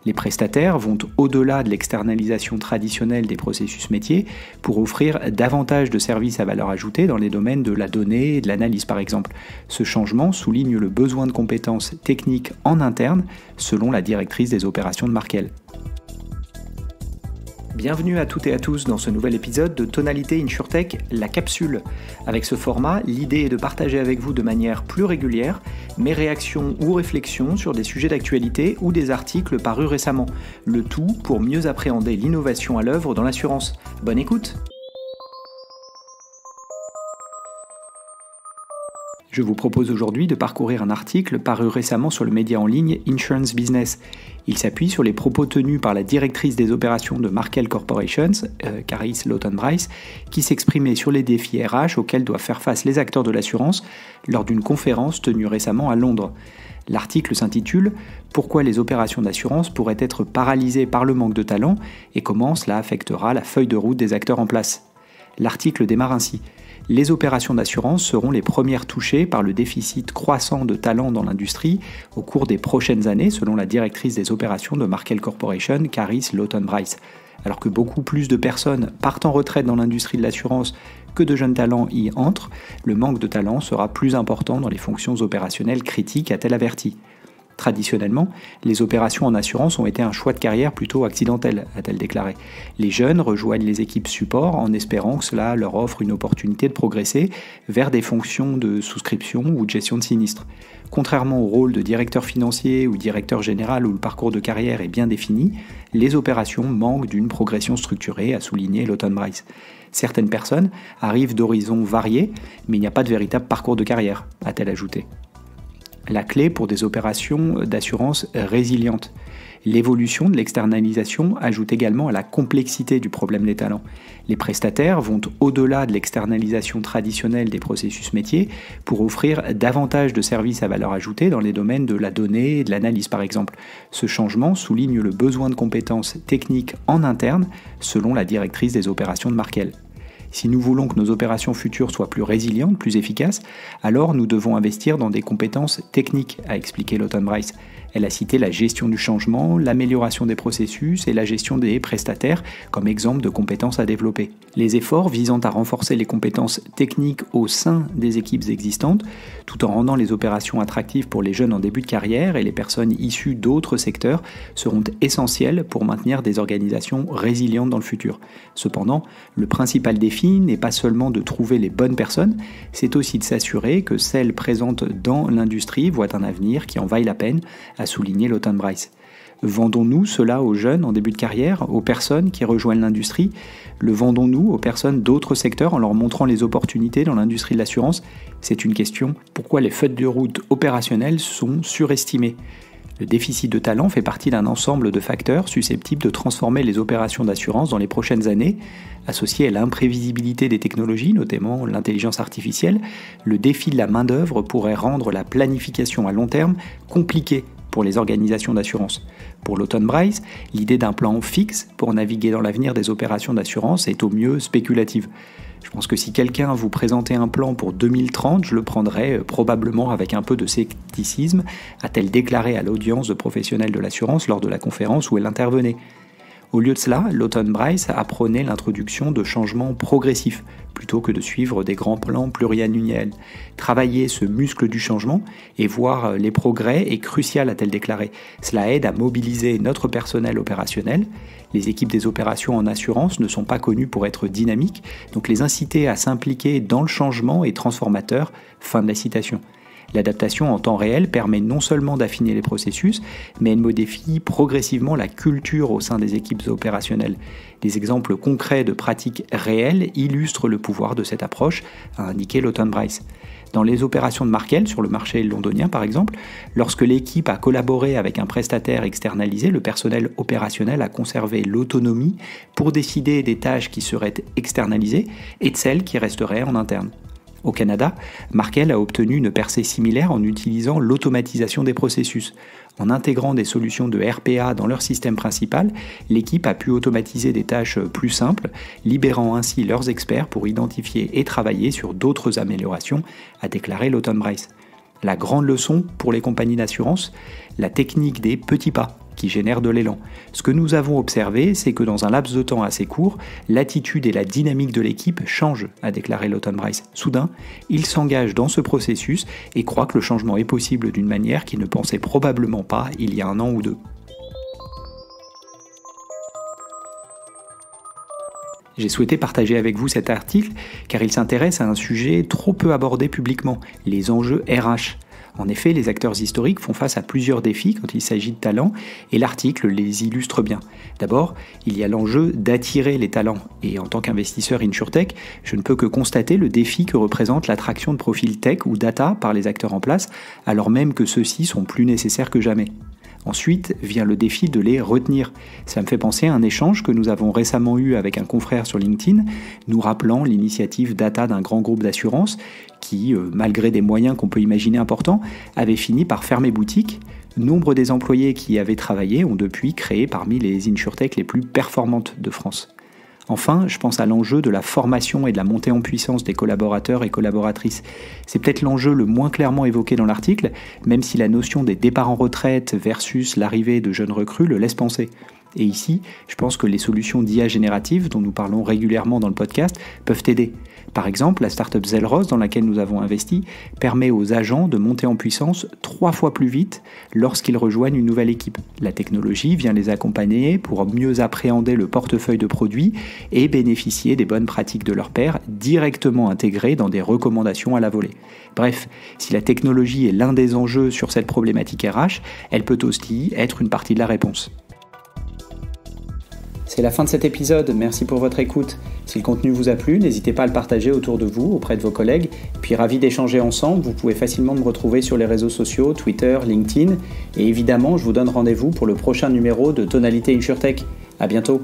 Les prestataires vont au-delà de l'externalisation traditionnelle des processus métiers pour offrir davantage de services à valeur ajoutée dans les domaines de la donnée et de l'analyse par exemple. Ce changement souligne le besoin de compétences techniques en interne selon la directrice des opérations de Markel. Bienvenue à toutes et à tous dans ce nouvel épisode de Tonalité InsurTech, la capsule. Avec ce format, l'idée est de partager avec vous de manière plus régulière mes réactions ou réflexions sur des sujets d'actualité ou des articles parus récemment. Le tout pour mieux appréhender l'innovation à l'œuvre dans l'assurance. Bonne écoute! Je vous propose aujourd'hui de parcourir un article paru récemment sur le média en ligne Insurance Business. Il s'appuie sur les propos tenus par la directrice des opérations de Markel Corporations, Caris Lautenbreis, qui s'exprimait sur les défis RH auxquels doivent faire face les acteurs de l'assurance lors d'une conférence tenue récemment à Londres. L'article s'intitule « Pourquoi les opérations d'assurance pourraient être paralysées par le manque de talent et comment cela affectera la feuille de route des acteurs en place ». L'article démarre ainsi. Les opérations d'assurance seront les premières touchées par le déficit croissant de talent dans l'industrie au cours des prochaines années, selon la directrice des opérations de Markel Corporation, Caris Lautenbreis. Alors que beaucoup plus de personnes partent en retraite dans l'industrie de l'assurance que de jeunes talents y entrent, le manque de talent sera plus important dans les fonctions opérationnelles critiques, a-t-elle averti. Traditionnellement, les opérations en assurance ont été un choix de carrière plutôt accidentel, a-t-elle déclaré. Les jeunes rejoignent les équipes support en espérant que cela leur offre une opportunité de progresser vers des fonctions de souscription ou de gestion de sinistres. Contrairement au rôle de directeur financier ou directeur général où le parcours de carrière est bien défini, les opérations manquent d'une progression structurée, a souligné Lautenbreis. Certaines personnes arrivent d'horizons variés, mais il n'y a pas de véritable parcours de carrière, a-t-elle ajouté. La clé pour des opérations d'assurance résilientes. L'évolution de l'externalisation ajoute également à la complexité du problème des talents. Les prestataires vont au-delà de l'externalisation traditionnelle des processus métiers pour offrir davantage de services à valeur ajoutée dans les domaines de la donnée et de l'analyse par exemple. Ce changement souligne le besoin de compétences techniques en interne selon la directrice des opérations de Markel. Si nous voulons que nos opérations futures soient plus résilientes, plus efficaces, alors nous devons investir dans des compétences techniques, a expliqué Lautenbreis. Elle a cité la gestion du changement, l'amélioration des processus et la gestion des prestataires comme exemple de compétences à développer. Les efforts visant à renforcer les compétences techniques au sein des équipes existantes, tout en rendant les opérations attractives pour les jeunes en début de carrière et les personnes issues d'autres secteurs, seront essentiels pour maintenir des organisations résilientes dans le futur. Cependant, le principal défi n'est pas seulement de trouver les bonnes personnes, c'est aussi de s'assurer que celles présentes dans l'industrie voient un avenir qui en vaille la peine, a souligné Lautenbreis. Vendons-nous cela aux jeunes en début de carrière, aux personnes qui rejoignent l'industrie? Le vendons-nous aux personnes d'autres secteurs en leur montrant les opportunités dans l'industrie de l'assurance? C'est une question. Pourquoi les feuilles de route opérationnelles sont surestimées? Le déficit de talent fait partie d'un ensemble de facteurs susceptibles de transformer les opérations d'assurance dans les prochaines années. Associé à l'imprévisibilité des technologies, notamment l'intelligence artificielle, le défi de la main-d'œuvre pourrait rendre la planification à long terme compliquée pour les organisations d'assurance. Pour Lautenbreis, l'idée d'un plan fixe pour naviguer dans l'avenir des opérations d'assurance est au mieux spéculative. Je pense que si quelqu'un vous présentait un plan pour 2030, je le prendrais probablement avec un peu de scepticisme, a-t-elle déclaré à l'audience de professionnels de l'assurance lors de la conférence où elle intervenait. Au lieu de cela, Lautenbreis a prôné l'introduction de changements progressifs, plutôt que de suivre des grands plans pluriannuels. Travailler ce muscle du changement et voir les progrès est crucial, a-t-elle déclaré. Cela aide à mobiliser notre personnel opérationnel. Les équipes des opérations en assurance ne sont pas connues pour être dynamiques, donc les inciter à s'impliquer dans le changement est transformateur. Fin de la citation. L'adaptation en temps réel permet non seulement d'affiner les processus, mais elle modifie progressivement la culture au sein des équipes opérationnelles. Des exemples concrets de pratiques réelles illustrent le pouvoir de cette approche, a indiqué Lautenbreis. Dans les opérations de Markel sur le marché londonien par exemple, lorsque l'équipe a collaboré avec un prestataire externalisé, le personnel opérationnel a conservé l'autonomie pour décider des tâches qui seraient externalisées et de celles qui resteraient en interne. Au Canada, Markel a obtenu une percée similaire en utilisant l'automatisation des processus. En intégrant des solutions de RPA dans leur système principal, l'équipe a pu automatiser des tâches plus simples, libérant ainsi leurs experts pour identifier et travailler sur d'autres améliorations, a déclaré Lautenbreis. La grande leçon pour les compagnies d'assurance, la technique des petits pas qui génère de l'élan. Ce que nous avons observé, c'est que dans un laps de temps assez court, l'attitude et la dynamique de l'équipe changent, a déclaré Lawton Brice. Soudain, il s'engage dans ce processus et croit que le changement est possible d'une manière qu'il ne pensait probablement pas il y a 1 an ou 2. J'ai souhaité partager avec vous cet article car il s'intéresse à un sujet trop peu abordé publiquement, les enjeux RH. En effet, les acteurs historiques font face à plusieurs défis quand il s'agit de talents, et l'article les illustre bien. D'abord, il y a l'enjeu d'attirer les talents, et en tant qu'investisseur InsurTech, je ne peux que constater le défi que représente l'attraction de profils tech ou data par les acteurs en place, alors même que ceux-ci sont plus nécessaires que jamais. Ensuite vient le défi de les retenir. Ça me fait penser à un échange que nous avons récemment eu avec un confrère sur LinkedIn, nous rappelant l'initiative data d'un grand groupe d'assurance qui, malgré des moyens qu'on peut imaginer importants, avait fini par fermer boutique. Nombre des employés qui y avaient travaillé ont depuis créé parmi les InsurTech les plus performantes de France. Enfin, je pense à l'enjeu de la formation et de la montée en puissance des collaborateurs et collaboratrices. C'est peut-être l'enjeu le moins clairement évoqué dans l'article, même si la notion des départs en retraite versus l'arrivée de jeunes recrues le laisse penser. Et ici, je pense que les solutions d'IA générative, dont nous parlons régulièrement dans le podcast, peuvent aider. Par exemple, la startup Zelros, dans laquelle nous avons investi, permet aux agents de monter en puissance 3 fois plus vite lorsqu'ils rejoignent une nouvelle équipe. La technologie vient les accompagner pour mieux appréhender le portefeuille de produits et bénéficier des bonnes pratiques de leurs pairs directement intégrées dans des recommandations à la volée. Bref, si la technologie est l'un des enjeux sur cette problématique RH, elle peut aussi être une partie de la réponse. C'est la fin de cet épisode, merci pour votre écoute. Si le contenu vous a plu, n'hésitez pas à le partager autour de vous, auprès de vos collègues. Puis ravi d'échanger ensemble, vous pouvez facilement me retrouver sur les réseaux sociaux, Twitter, LinkedIn. Et évidemment, je vous donne rendez-vous pour le prochain numéro de Tonalité InsurTech. À bientôt.